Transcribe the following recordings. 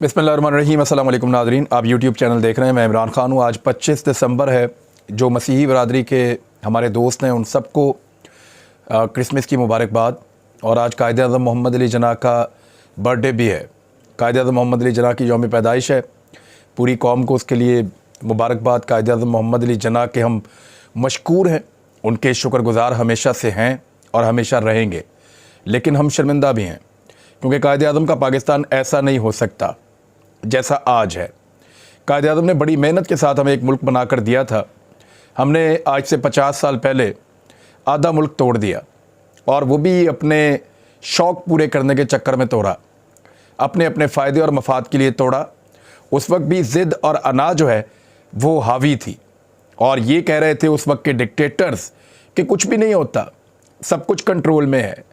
बिस्मिल्लाहिर्रहमानिर्रहीम। अस्सलाम वालेकुम नाज़रीन, आप यूट्यूब चैनल देख रहे हैं। मैं इमरान ख़ान हूँ। आज 25 दिसंबर है। जो मसीही बरादरी के हमारे दोस्त हैं उन सबको क्रिसमस की मुबारकबाद। और आज कायद आज़म मोहम्मद अली जिन्नाह का बर्थडे भी है। कायद आज़म मोहम्मद अली जिन्नाह की यौम पैदाइश है। पूरी कौम को उसके लिए मुबारकबाद। कायद आज़म मोहम्मद अली जिन्नाह के हम मशकूर हैं, उनके शुक्रगुज़ार हमेशा से हैं और हमेशा रहेंगे। लेकिन हम शर्मिंदा भी हैं क्योंकि कायद आज़म का पाकिस्तान ऐसा नहीं हो सकता जैसा आज है। कायद आज़म ने बड़ी मेहनत के साथ हमें एक मुल्क बनाकर दिया था। हमने आज से 50 साल पहले आधा मुल्क तोड़ दिया, और वो भी अपने शौक़ पूरे करने के चक्कर में तोड़ा, अपने अपने फ़ायदे और मफाद के लिए तोड़ा। उस वक्त भी ज़िद और अना जो है वो हावी थी, और ये कह रहे थे उस वक्त के डिक्टेटर्स कि कुछ भी नहीं होता, सब कुछ कंट्रोल में है,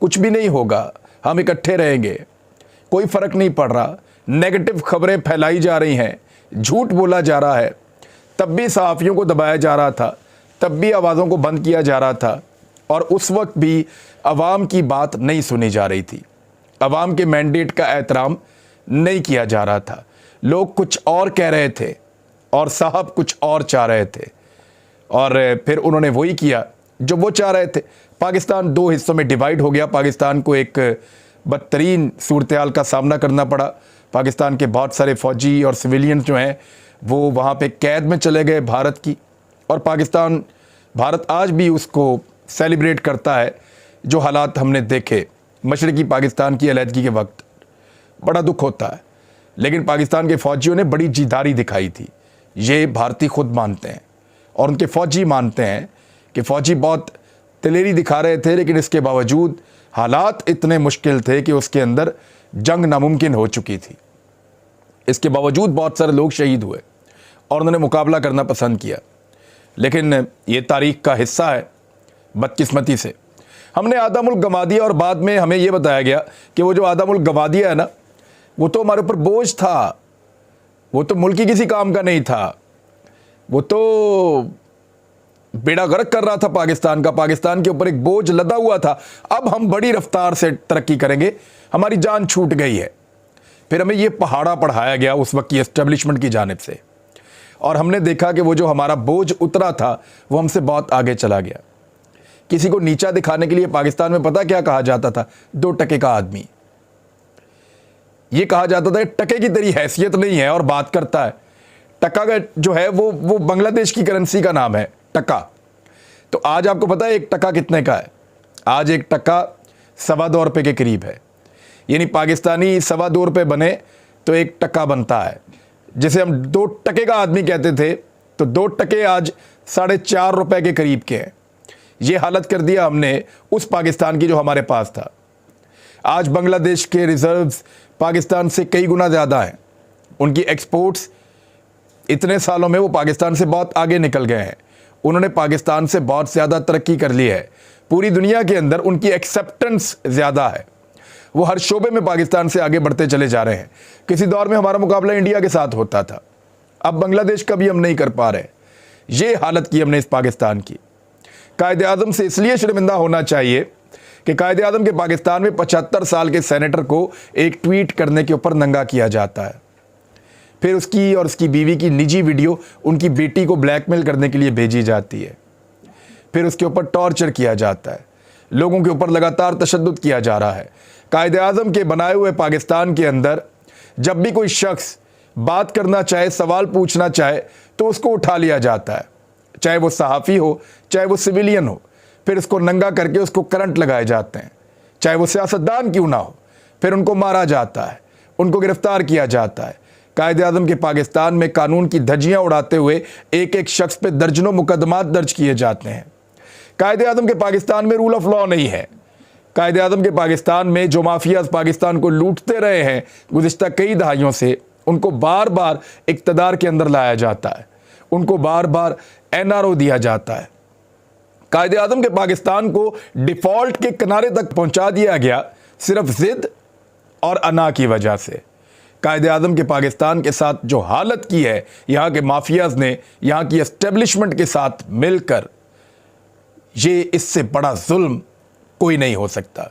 कुछ भी नहीं होगा, हम इकट्ठे रहेंगे, कोई फ़र्क नहीं पड़ रहा। नेगेटिव खबरें फैलाई जा रही हैं, झूठ बोला जा रहा है। तब भी सहाफ़ियों को दबाया जा रहा था, तब भी आवाज़ों को बंद किया जा रहा था, और उस वक्त भी अवाम की बात नहीं सुनी जा रही थी। अवाम के मैंडेट का एहतराम नहीं किया जा रहा था। लोग कुछ और कह रहे थे और साहब कुछ और चाह रहे थे, और फिर उन्होंने वही किया जो वो चाह रहे थे। पाकिस्तान दो हिस्सों में डिवाइड हो गया। पाकिस्तान को एक बदतरीन सूरत-ए-हाल का सामना करना पड़ा। पाकिस्तान के बहुत सारे फ़ौजी और सिविलियंस जो हैं वो वहाँ पे कैद में चले गए भारत की, और भारत आज भी उसको सेलिब्रेट करता है। जो हालात हमने देखे मशरक़ी पाकिस्तान की अलहदगी के वक्त, बड़ा दुख होता है। लेकिन पाकिस्तान के फ़ौजियों ने बड़ी जीदारी दिखाई थी, ये भारतीय खुद मानते हैं और उनके फ़ौजी मानते हैं कि फ़ौजी बहुत दिलेरी दिखा रहे थे, लेकिन इसके बावजूद हालात इतने मुश्किल थे कि उसके अंदर जंग नामुमकिन हो चुकी थी। इसके बावजूद बहुत सारे लोग शहीद हुए और उन्होंने मुकाबला करना पसंद किया। लेकिन ये तारीख़ का हिस्सा है। बदकिस्मती से हमने आधा मुल्क गंवा दिया, और बाद में हमें ये बताया गया कि वो जो आधा मुल्क गंवा दिया है ना, वो तो हमारे ऊपर बोझ था, वो तो मुल्क ही किसी काम का नहीं था, वो तो बेड़ा गर्क कर रहा था पाकिस्तान का। पाकिस्तान के ऊपर एक बोझ लदा हुआ था। अब हम बड़ी रफ्तार से तरक्की करेंगे, हमारी जान छूट गई है। फिर हमें ये पहाड़ा पढ़ाया गया उस वक्त की एस्टेब्लिशमेंट की जानिब से, और हमने देखा कि वो जो हमारा बोझ उतरा था वो हमसे बहुत आगे चला गया। किसी को नीचा दिखाने के लिए पाकिस्तान में पता क्या कहा जाता था? 2 टके का आदमी। ये कहा जाता था टके की तेरी हैसियत नहीं है और बात करता है। टका का जो है वो बांग्लादेश की करेंसी का नाम है, टका। तो आज आपको पता है 1 टका कितने का है? आज 1 टका 2.25 रुपये के करीब है। यानी पाकिस्तानी 2.25 रुपये बने तो 1 टका बनता है। जिसे हम 2 टके का आदमी कहते थे, तो 2 टके आज 4.5 रुपये के करीब के हैं। ये हालत कर दिया हमने उस पाकिस्तान की जो हमारे पास था। आज बांग्लादेश के रिजर्व्स पाकिस्तान से कई गुना ज़्यादा हैं। उनकी एक्सपोर्ट्स इतने सालों में वो पाकिस्तान से बहुत आगे निकल गए हैं। उन्होंने पाकिस्तान से बहुत ज़्यादा तरक्की कर ली है। पूरी दुनिया के अंदर उनकी एक्सेप्टेंस ज़्यादा है। वो हर शोबे में पाकिस्तान से आगे बढ़ते चले जा रहे हैं। किसी दौर में हमारा मुकाबला इंडिया के साथ होता था, अब बांग्लादेश का भी हम नहीं कर पा रहे। ये हालत की हमने इस पाकिस्तान की। कायद आज़म से इसलिए शर्मिंदा होना चाहिए कि कायद आज़म के पाकिस्तान में 75 साल के सेनेटर को एक ट्वीट करने के ऊपर नंगा किया जाता है। फिर उसकी और उसकी बीवी की निजी वीडियो उनकी बेटी को ब्लैकमेल करने के लिए भेजी जाती है। फिर उसके ऊपर टॉर्चर किया जाता है। लोगों के ऊपर लगातार तशद्दुद किया जा रहा है। कायद आज़म के बनाए हुए पाकिस्तान के अंदर जब भी कोई शख्स बात करना चाहे, सवाल पूछना चाहे, तो उसको उठा लिया जाता है, चाहे वो सहाफ़ी हो, चाहे वो सिविलियन हो। फिर उसको नंगा करके उसको करंट लगाए जाते हैं, चाहे वो सियासतदान क्यों ना हो। फिर उनको मारा जाता है, उनको गिरफ्तार किया जाता है। कायद आज़म के पाकिस्तान में कानून की धज्जियाँ उड़ाते हुए एक एक शख्स पे दर्जनों मुकदमात दर्ज किए जाते हैं। कायद आज़म के पाकिस्तान में रूल ऑफ लॉ नहीं है। कायद आज़म के पाकिस्तान में जो माफियाज पाकिस्तान को लूटते रहे हैं गुज़िश्ता कई दहाइयों से, उनको बार बार इक़्तिदार के अंदर लाया जाता है, उनको बार बार NRO दिया जाता है। कायद आज़म के पाकिस्तान को डिफ़ॉल्ट के किनारे तक पहुंचा दिया गया सिर्फ ज़िद और अना की वजह से। कायद आज़म के पाकिस्तान के साथ जो हालत की है यहाँ के माफियाज ने, यहाँ की एस्टेब्लिशमेंट के साथ मिलकर, ये इससे बड़ा जुल्म कोई नहीं हो सकता।